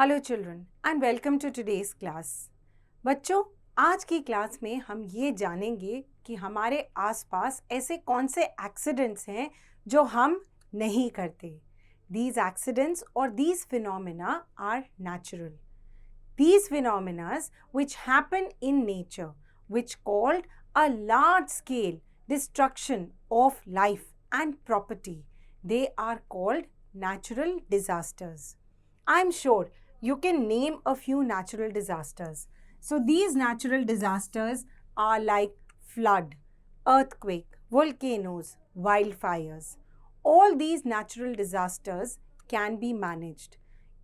Hello children and welcome to today's class. बच्चों, आज की क्लास में हम ये जानेंगे कि हमारे आसपास ऐसे कौन से एक्सीडेंट्स हैं जो हम नहीं करते। These accidents or these phenomena are natural. These phenomena which happen in nature, which called a large scale destruction of life and property, they are called natural disasters. I am sure you can name a few natural disasters. So these natural disasters are like flood, earthquake, volcanoes, wildfires. All these natural disasters can be managed.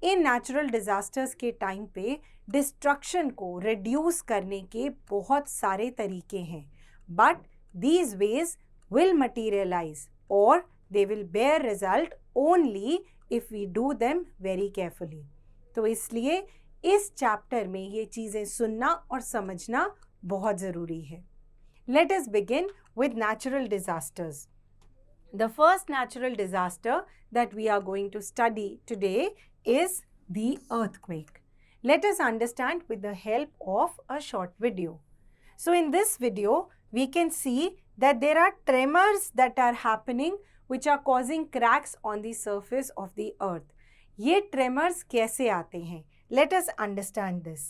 इन natural disasters के time पे destruction को reduce करने के बहुत सारे तरीके हैं, but these ways will materialise और they will bear result only if we do them very carefully. तो इसलिए इस चैप्टर में ये चीज़ें सुनना और समझना बहुत ज़रूरी है। Let us begin with natural disasters. The first natural disaster that we are going to study today is the earthquake. Let us understand with the help of a short video. So in this video, we can see that there are tremors that are happening which are causing cracks on the surface of the earth. ये tremors कैसे आते हैं? Let us understand this.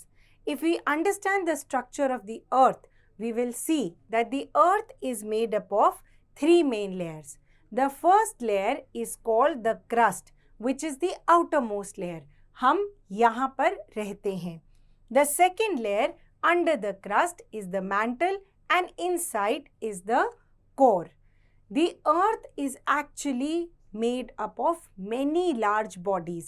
If we understand the structure of the earth, we will see that the earth is made up of three main layers. The first layer is called the crust, which is the outermost layer. हम यहाँ पर रहते हैं. The second layer under the crust is the mantle and inside is the core. The earth is actually made up of many large bodies,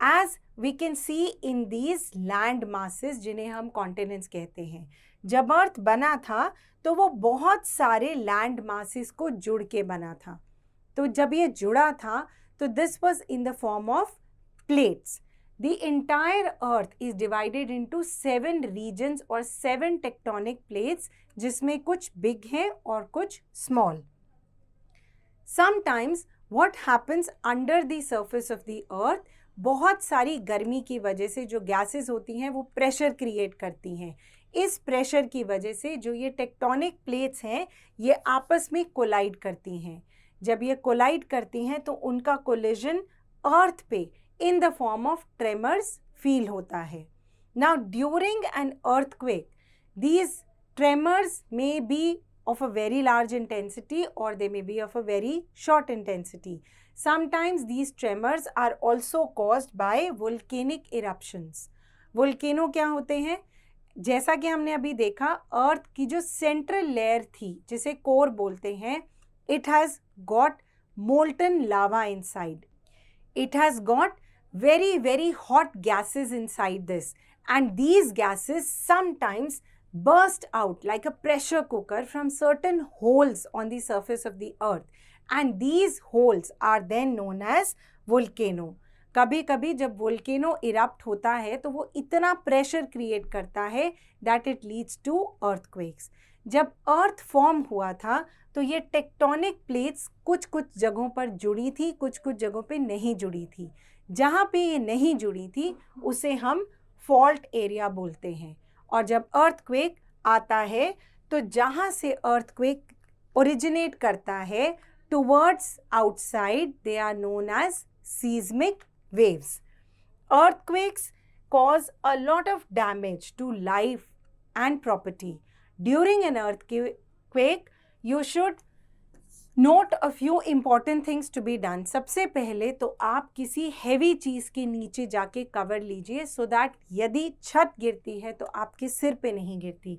as we can see in these land masses जिन्हें हम continents कहते हैं. जब अर्थ बना था तो वो बहुत सारे लैंड मासेस को जुड़ के बना था. तो जब ये जुड़ा था तो this was in the form of plates. The entire earth is divided into 7 regions और 7 टेक्टोनिक प्लेट्स, जिसमें कुछ बिग हैं और कुछ small. Sometimes what happens under the surface of the earth, बहुत सारी गर्मी की वजह से जो गैसेस होती हैं वो प्रेशर क्रिएट करती हैं. इस प्रेशर की वजह से जो ये टेक्टोनिक प्लेट्स हैं ये आपस में कोलाइड करती हैं. जब ये कोलाइड करती हैं तो उनका कोलिजन अर्थ पे इन the form of tremors feel होता है. Now during an earthquake these tremors may be of a very large intensity or they may be of a very short intensity. Sometimes these tremors are also caused by volcanic eruptions. Volcano क्या होते हैं? जैसा कि हमने अभी देखा, अर्थ की जो सेंट्रल लेयर थी जिसे कोर बोलते हैं, it has got molten lava inside. It has got very hot gases inside this, and these gases sometimes burst out like a pressure cooker from certain holes on the surface of the earth, and these holes are then known as volcano. कभी कभी जब volcano erupt होता है तो वो इतना pressure create करता है that it leads to earthquakes. जब अर्थ फॉर्म हुआ था तो ये टेक्टोनिक प्लेट्स कुछ जगहों पर जुड़ी थी, कुछ जगहों पे नहीं जुड़ी थी. जहाँ पे ये नहीं जुड़ी थी उसे हम फॉल्ट एरिया बोलते हैं. और जब अर्थक्वेक आता है तो जहाँ से अर्थक्वेक ओरिजिनेट करता है towards outside, they are known as seismic waves. Earthquakes cause a lot of damage to life and property. During an earthquake, you should note a few important things to be done. सबसे पहले तो आप किसी heavy चीज़ के नीचे जाके cover लीजिए so that यदि छत गिरती है तो आपके सिर पे नहीं गिरती.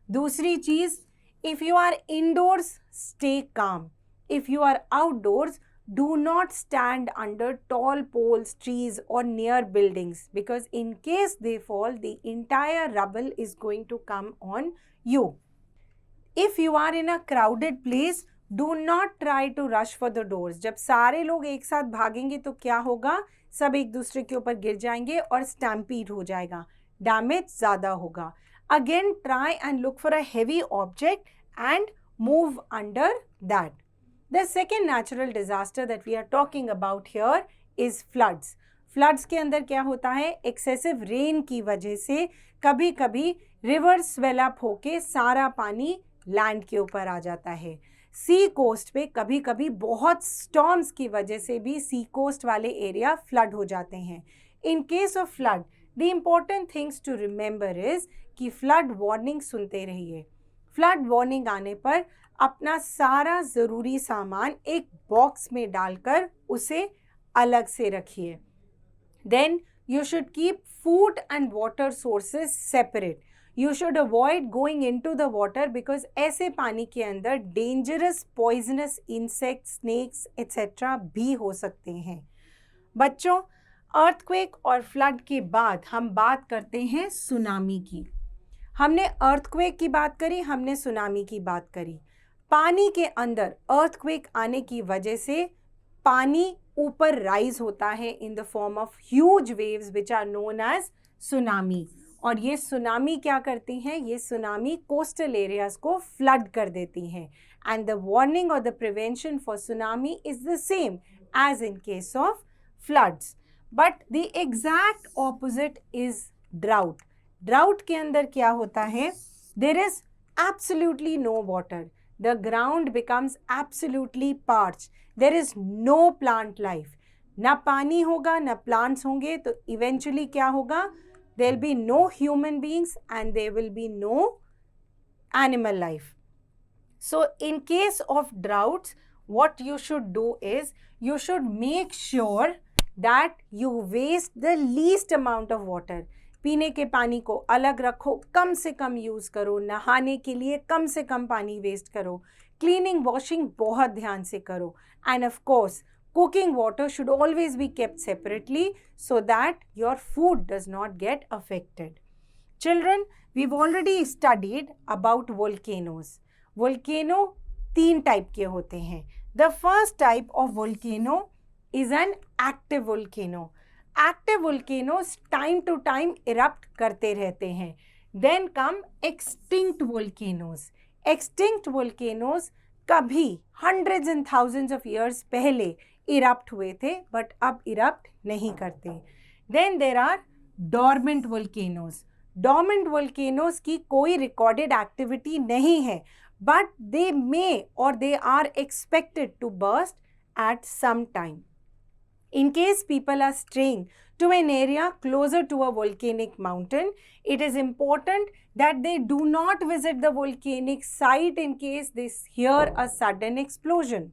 दूसरी चीज़, if you are indoors, stay calm. If you are outdoors, do not stand under tall poles, trees or near buildings, because in case they fall, the entire rubble is going to come on you. If you are in a crowded place, do not try to rush for the doors. जब सारे लोग एक साथ भागेंगे तो क्या होगा? सब एक दूसरे के ऊपर गिर जाएंगे और स्टैम्पीड हो जाएगा, डैमेज ज़्यादा होगा. Again, try and look for a heavy object and move under that. The second natural disaster that we are talking about here is floods. Floods के अंदर क्या होता है, एक्सेसिव रेन की वजह से कभी कभी रिवर स्वेल अप होके सारा पानी लैंड के ऊपर आ जाता है। सी कोस्ट पे कभी कभी बहुत स्टॉर्म्स की वजह से भी सी कोस्ट वाले एरिया फ्लड हो जाते हैं। In case of flood the important things to remember is कि फ्लड वार्निंग सुनते रहिए। फ्लड वार्निंग आने पर अपना सारा ज़रूरी सामान एक बॉक्स में डालकर उसे अलग से रखिए। Then you should keep food and water sources separate. You should avoid going into the water because ऐसे पानी के अंदर dangerous poisonous insects, snakes etc. भी हो सकते हैं। बच्चों, earthquake और flood के बाद हम बात करते हैं सुनामी की। हमने earthquake की बात करी, हमने सुनामी की बात करी। पानी के अंदर earthquake आने की वजह से पानी ऊपर राइज होता है in the form of huge waves which are known as tsunami. और ये सुनामी क्या करती हैं, ये सुनामी कोस्टल एरियाज को फ्लड कर देती हैं। एंड द वार्निंग और the prevention for tsunami is the same as in case of floods, but the exact opposite is drought. Drought के अंदर क्या होता है, there is absolutely no water, the ground becomes absolutely parched, there is no plant life, ना पानी होगा ना plants होंगे, तो eventually क्या होगा, there will be no human beings and there will be no animal life. So in case of droughts, what you should do is you should make sure that you waste the least amount of water. पीने के पानी को अलग रखो, कम से कम use करो, नहाने के लिए कम से कम पानी वेस्ट करो, क्लीनिंग वॉशिंग बहुत ध्यान से करो, end of course cooking water should always be kept separately so that your food does not get affected. Children, we've already studied about volcanoes. Volcano 3 type के होते हैं. The first type of volcano is an active volcano. Active volcanoes time to time erupt करते रहते हैं. Then come extinct volcanoes. Extinct volcanoes कभी hundreds and thousands of years पहले erupt हुए थे, but अब erupt नहीं करते. Then there are dormant volcanoes. Dormant volcanoes की कोई recorded activity नहीं है, but they may or they are expected to burst at some time. In case people are straying to an area closer to a volcanic mountain, it is important that they do not visit the volcanic site in case they hear a sudden explosion.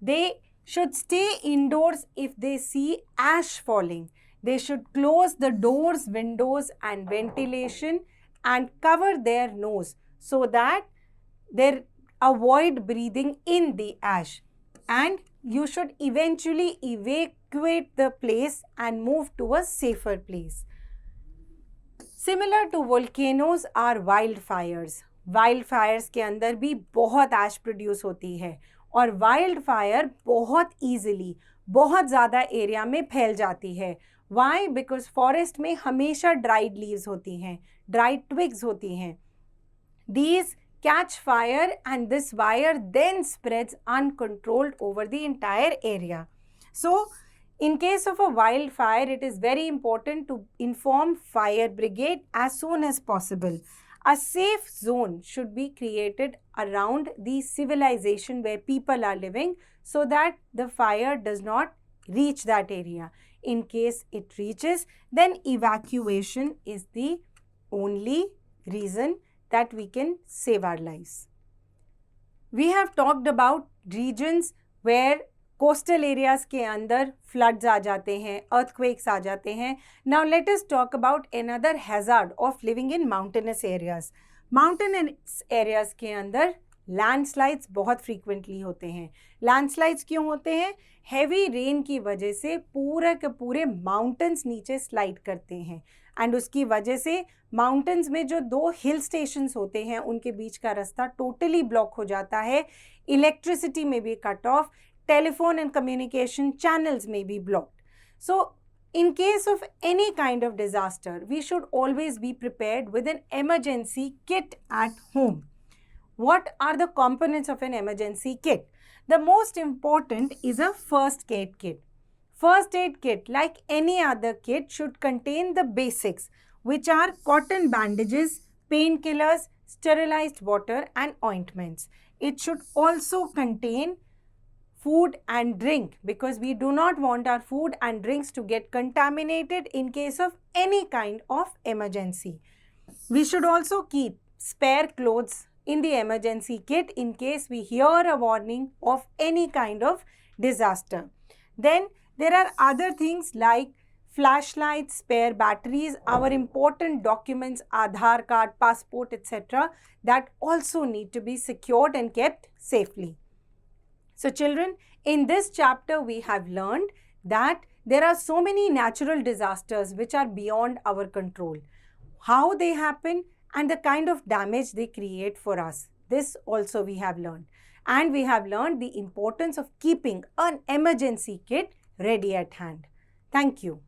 They should stay indoors if they see ash falling. They should close the doors, windows and ventilation and cover their nose so that they avoid breathing in the ash. And you should eventually evacuate the place and move to a safer place. Similar to volcanoes are wildfires. Wildfires के अंदर भी बहुत ash produce होती है और wildfire बहुत easily, बहुत ज़्यादा एरिया में फैल जाती है. Why? Because forest में हमेशा dried leaves होती हैं, dried twigs होती हैं. These catch fire and this fire then spreads uncontrolled over the entire area. So, in case of a wildfire, it is very important to inform fire brigade as soon as possible. A safe zone should be created around the civilization where people are living so that the fire does not reach that area. In case it reaches, then evacuation is the only reason that we can save our lives. We have talked about regions where coastal areas के अंदर floods आ जाते हैं, earthquakes आ जाते हैं. Now let us talk about another hazard of living in mountainous areas. Mountainous areas के अंदर landslides बहुत frequently होते हैं. Landslides क्यों होते हैं? Heavy rain की वजह से पूरे के पूरे mountains नीचे slide करते हैं एंड उसकी वजह से माउंटेन्स में जो 2 हिल स्टेशंस होते हैं उनके बीच का रास्ता टोटली ब्लॉक हो जाता है. इलेक्ट्रिसिटी में भी cut off, telephone and communication channels में भी blocked. So in case of any kind of disaster, we should always be prepared with an emergency kit at home. What are the components of an emergency kit? The most important is a first aid kit. First aid kit, like any other kit, should contain the basics, which are cotton bandages, painkillers, sterilized water and ointments. It should also contain food and drink, because we do not want our food and drinks to get contaminated in case of any kind of emergency. We should also keep spare clothes in the emergency kit in case we hear a warning of any kind of disaster. Then there are other things like flashlights, spare batteries, our important documents, Aadhaar card, passport, etc., that also need to be secured and kept safely. So children, in this chapter we have learned that there are so many natural disasters which are beyond our control. How they happen and the kind of damage they create for us. This also we have learned. And we have learned the importance of keeping an emergency kit ready at hand. Thank you.